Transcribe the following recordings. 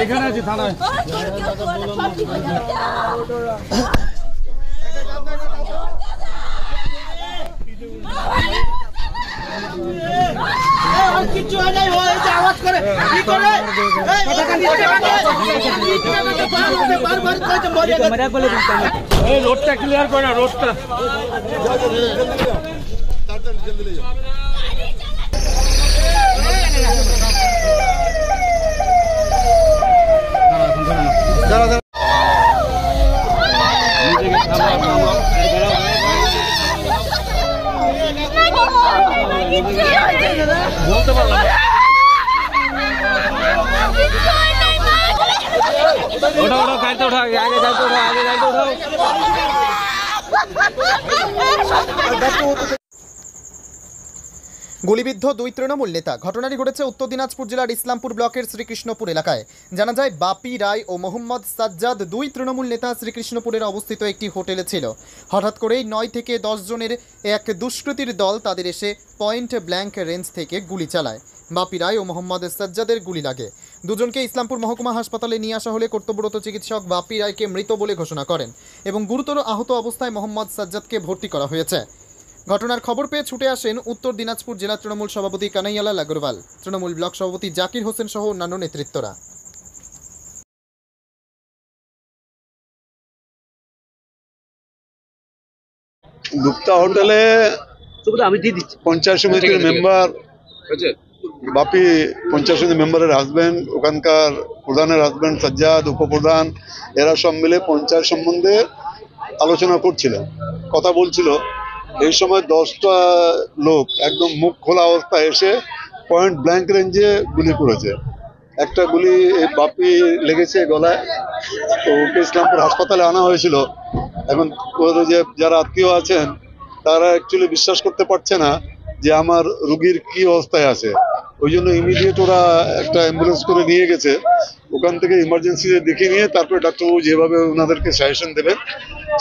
এখানে আছি থানায়। কিছু হয়ে যায় আওয়াজ করে কি করে এই রোডটা ক্লিয়ার করে না, রোডটা বলতে পারলাম ওঠা ওঠা গাড়িতে ওঠা, আগে গাড়িতে ওঠা, আগে গাড়িতে ওঠাও। গুলিবিদ্ধ দুই তৃণমূল নেতা। ঘটনাটি ঘটেছে উত্তর দিনাজপুর জেলার ইসলামপুর ব্লকের শ্রীকৃষ্ণপুর এলাকায়। জানা যায় বাপি রায় ও মোহাম্মদ সাজ্জাদ দুই তৃণমূল নেতা শ্রীকৃষ্ণপুরের অবস্থিত একটি হোটেলে ছিল। হঠাৎ করেই 9 থেকে 10 জনের এক দুষ্কৃতীর দল তাদের এসে পয়েন্ট ব্ল্যাঙ্ক রেঞ্জ থেকে গুলি চালায়। বাপি রায় ও মোহাম্মদ সাজ্জাদের গুলি লাগে। দুজনকে ইসলামপুর মহকুমা হাসপাতালে নিয়ে আসা হলে কর্তব্যরত চিকিৎসক বাপি রায়কে মৃত বলে ঘোষণা করেন এবং গুরুতর আহত অবস্থায় মোহাম্মদ সাজ্জাদকে ভর্তি করা হয়েছে। ঘটনার খবর পেয়ে ছুটে আসেন উত্তর দিনাজপুর জেলা তৃণমূল সভাপতি কানাইয়ালাল আগরওয়াল, তৃণমূল ব্লক সভাপতি জাকির হোসেন সহ অন্যান্য নেতৃত্বরা। গুপ্তা হোটেলে পঞ্চায়েত সমিতির মেম্বার বাপি, পঞ্চায়েত সমিতির মেম্বারের হাজব্যান্ড, ওখানকার প্রধানের হাজব্যান্ড সাজ্জাদ, উপপ্রধান, এরা সব মিলে পঞ্চায়েত সম্বন্ধে আলোচনা করছিলেন, কথা বলছিল। এই সময় 10টা লোক একদম মুখ খোলা অবস্থায় এসে পয়েন্ট ব্ল্যাঙ্ক রেঞ্জে গুলি করেছে। একটা গুলি বাপি লেগেছে গলায়, তো ওকে ইসলামপুর হাসপাতালে আনা হয়েছিল। এখন যে যারা আত্মীয় আছেন তারা অ্যাকচুয়ালি বিশ্বাস করতে পারছে না যে আমার রুগীর কি অবস্থায় আছে। ওই জন্য ইমিডিয়েট ওরা একটা অ্যাম্বুলেন্স করে নিয়ে গেছে। ওখান থেকে ইমার্জেন্সিতে দেখিয়ে নিয়ে তারপরে ডাক্তারবাবু যেভাবে ওনাদেরকে সাজেশন দেবেন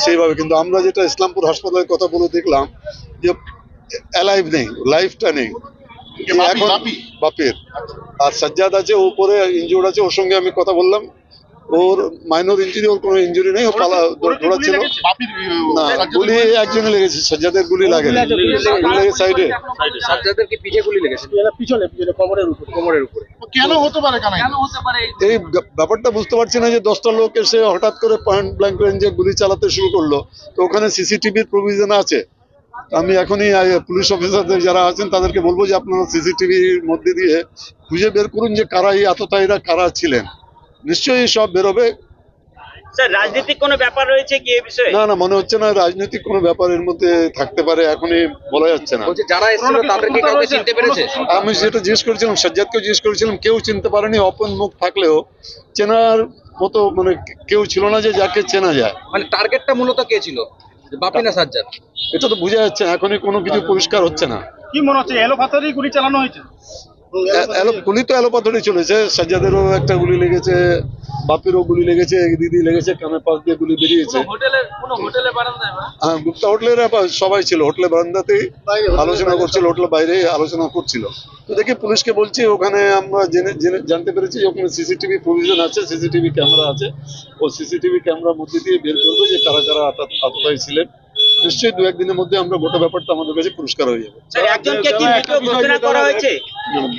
সেইভাবে। কিন্তু আমরা যেটা ইসলামপুর হাসপাতালের কথা বলে দেখলাম যে অ্যালাইভ নেই, লাইফটা নেই এখন বাপের। আর সাজ্জাদ আছে উপরে ইনজুর্ড আছে, ওর সঙ্গে আমি কথা বললাম, ওর মাইনর ইঞ্জুরি, ওর কোনো ইঞ্জুরি নেই, ও পালা দৌড়াচ্ছিল না। গুলি একজনে লেগেছে, সাজ্জাদের গুলি লাগেনি, গুলি লেগে সাইডে। সাজ্জাদের কি পিঠে গুলি লেগেছে? পিছনে পিছনে কোমরের উপর, কোমরের উপরে। কেন হতে পারে, কেন হতে পারে এই ব্যাপারটা বুঝতে পারছি না যে 10টা লোক এসে হঠাৎ করে পয়েন্ট ব্ল্যাঙ্ক রেঞ্জে গুলি চালাতে শুরু করলো। তো ওখানে সিসিটিভির প্রভিশন আছে। আমি এখনই পুলিশ অফিসারদের যারা আছেন তাদেরকে বলবো যে আপনারা সিসিটিভির মধ্যে দিয়ে খুঁজে বের করুন যে কারা এই আততায়ীরা কারা ছিলেন। নিশ্চয়ই সব বেরোবে। স্যার, রাজনৈতিক কোনো ব্যাপার রয়েছে কি এই বিষয়ে? না না, মনে হচ্ছে না রাজনৈতিক কোনো ব্যাপার এর মধ্যে থাকতে পারে, এখনই বলা যাচ্ছে না। যারা এসেছিল তাদেরকে কাউকে চিনতে পেরেছে? আমি যেটা জিজ্ঞেস করেছিলাম, সাজ্জাদকেও জিজ্ঞেস করেছিলাম, কেউ চিনতে পারেনি। অপন মুখ থাকলেও চেনার মতো মানে কেউ ছিল না যে যাকে চেনা যায়। মানে টার্গেটটা মূলত কে ছিল, বাপি না সাজ্জাদ? এটা তো বোঝা যাচ্ছে না, এখনই কোনো কিছু পরিষ্কার হচ্ছে না। কি মনে হচ্ছে এলো পাথরেই গুলি চালানো হয়েছে? গুলি তো এলোপাথরি চলেছে। সাজ্জাদেরও একটা গুলি লেগেছে, বাপিরও গুলি লেগেছে, দিদি লেগেছে, কানের পাশ দিয়ে গুলি বেরিয়েছে। হ্যাঁ, গুপ্তা হোটেলের সবাই ছিল, হোটেলের বারান্দাতেই আলোচনা করছিল, হোটেলের বাইরে আলোচনা করছিল। তো দেখি পুলিশকে বলছি, ওখানে আমরা জানতে পেরেছি ওখানে সিসিটিভি প্রভিশন আছে, সিসিটিভি ক্যামেরা আছে। ও সিসিটিভি ক্যামেরার মধ্যে দিয়ে বের করবে যে কারা কারা আততায়ী ছিলেন। নিশ্চয়ই 2-1 দিনের মধ্যে আমরা গোটা ব্যাপারটা আমাদের কাছে পরিষ্কার হয়ে যাবে।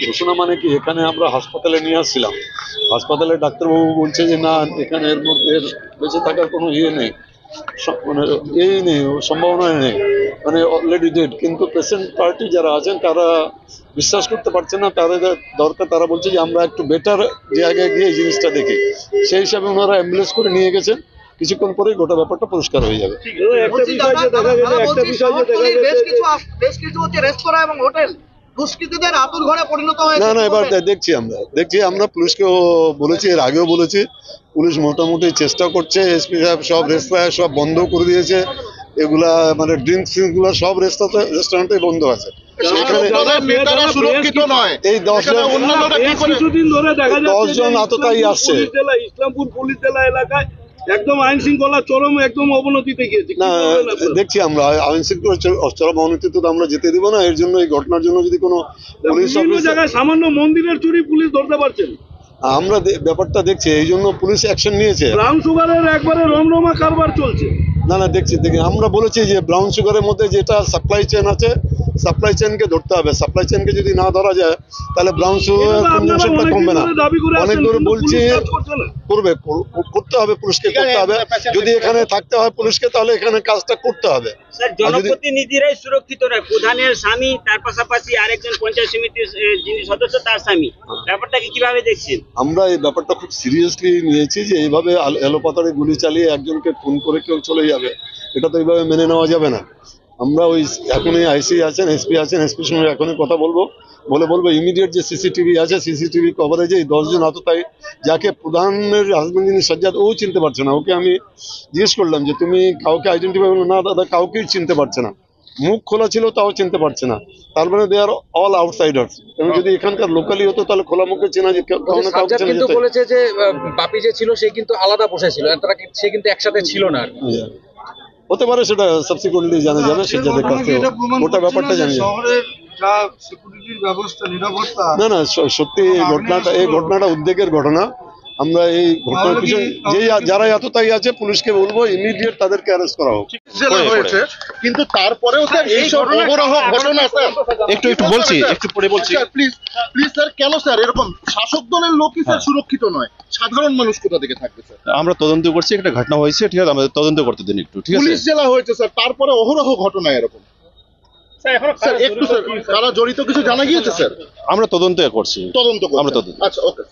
ঘোষণা মানে কি, এখানে আমরা হাসপাতালে নিয়ে আসছিলাম, হাসপাতালে ডাক্তারবাবু বলছে যে না, এখানে এর মধ্যে বেঁচে থাকার কোনো ইয়ে নেই, মানে এই নেই, সম্ভাবনা নেই, মানে অলরেডি ডেড। কিন্তু পেশেন্ট পার্টি যারা আছেন তারা বিশ্বাস করতে পারছে না, তাদের দরকার, তারা বলছে যে আমরা একটু বেটার জায়গায় গিয়ে এই জিনিসটা দেখি। সেই হিসাবে ওনারা অ্যাম্বুলেন্স করে নিয়ে গেছেন। কিছুক্ষণ পরেই গোটা ব্যাপারটা পরিষ্কার হয়ে যাবে। না না, এবার দেখছি আমরা পুলিশকেও বলেছি, এর আগেও বলেছি, পুলিশ মোটামুটি চেষ্টা করছে। এসপি সাহেব সব রেস্তোরাঁ সব বন্ধ করে দিয়েছে, এগুলা মানে ড্রিঙ্কস গুলা সব রেস্টুরেন্টে বন্ধ আছে। এই 10 জন আততায়ী আসছে। ইসলামপুর পুলিশ জেলা এলাকায় একদম আইন শৃঙ্খলা চরম একদম অবনতিতে গিয়েছে কি না বলবেন আপনারা? দেখছি আমরা আইন শৃঙ্খলা চরম অবনতিতে তো আমরা যেতে দিব না। এর জন্য এই ঘটনার জন্য যদি কোনো পুলিশ বিভিন্ন অফিসার, জায়গায় সামান্য মন্দিরের চুরি পুলিশ ধরতে পারছেন, আমরা ব্যাপারটা দেখছি, এই জন্য পুলিশ অ্যাকশন নিয়েছে। ব্রাউন সুগারের একবারে রমরমা কারবার চলছে। না দেখছি আমরা বলেছি যে ব্রাউন সুগারের মধ্যে যেটা সাপ্লাই চেন আছে, সাপ্লাই চেনকে ধরতে হবে। সাপ্লাই চেনকে যদি না ধরা যায় তাহলে ব্রাউন এটা সুগার তো আপনারা কনজাম্পশনটা অনেকদিন কমবে না। ধরে দাবি করে অনেক আসছেন, ধরে কিন্তু বলছি পুলিশ কাজ করছে না। করতে হবে, পুলিশকে করতে হবে। যদি এখানে থাকতে হয় পুলিশকে, তাহলে এখানে কাজটা করতে হবে। স্যার জনপ্রতিনিধিরাই সুরক্ষিত নয়, প্রধানের স্বামী, তার পাশাপাশি আরেকজন পঞ্চায়েত সমিতির যিনি সদস্য তার স্বামী, ব্যাপারটাকে কিভাবে দেখছেন? আমরা এই ব্যাপারটা খুব সিরিয়াসলি নিয়েছি যে এইভাবে এলোপাতাড়ি গুলি চালিয়ে একজনকে খুন করে কেউ চলে যাবে, এটা তো এইভাবে মেনে নেওয়া যাবে না। আমরা ওই এখনই আইসি আছেন, এসপি আছেন, এসপির সঙ্গে এখনই কথা বলবো, বলবো ইমিডিয়েট যে সিসিটিভি আছে, সিসিটিভি কভারেজে এই 10 জন আততায়ী, যাকে প্রধানের হাজবেন্ড যিনি সজ্জাদ, ও চিনতে পারছে না। ওকে আমি জিজ্ঞেস করলাম যে তুমি কাউকে আইডেন্টিফাই করলো? না দাদা, কাউকেই চিনতে পারছে না। মুখ খোলা ছিল তাও চিনতে পারছে না। তার মানে দে আর অল আউটসাইডার্স। এবং যদি এখানকার লোকালি হতো তাহলে খোলা মুখে চেনা যে কাউকে সাজ্জাদ চেনা কিন্তু যেত। বলেছে যে বাপি যে ছিল সে কিন্তু আলাদা বসেছিল, সে কিন্তু একসাথে ছিল না। হতে পারে, সেটা সাবসিকুয়েন্টলি জানা যাবে সজ্জাদের কাছ থেকে, ওটা ব্যাপারটা জানা যাবে। শহরের যা সিকিউরিটির ব্যবস্থা, নিরাপত্তা, না সত্যি এই ঘটনাটা উদ্বেগের ঘটনা। আমরা এই ঘটনার পিছনে যারা এতটাই আছে পুলিশকে বলবো ইমিডিয়েট তাদেরকে অ্যারেস্ট করা হোক। জেলা হয়েছে, কিন্তু তারপরেও স্যার এইসব অহরহ ঘটনা স্যার একটু বলছি, একটু পরে বলছি। স্যার প্লিজ স্যার, কেন স্যার এরকম শাসক দলের লোকই স্যার সুরক্ষিত নয়, সাধারণ মানুষ কোথা থেকে থাকবে স্যার? আমরা তদন্ত করছি, একটা ঘটনা হয়েছে, ঠিক আছে, আমাদের তদন্ত করতে দিন একটু, ঠিক আছে? পুলিশ জেলা হয়েছে স্যার, তারপরে অহরহ ঘটনা এরকম। স্যার একটু স্যার, কারা জড়িত কিছু জানা গিয়েছে স্যার? আমরা তদন্ত করছি। তদন্ত করছেন? আমরা তদন্ত। আচ্ছা, ওকে।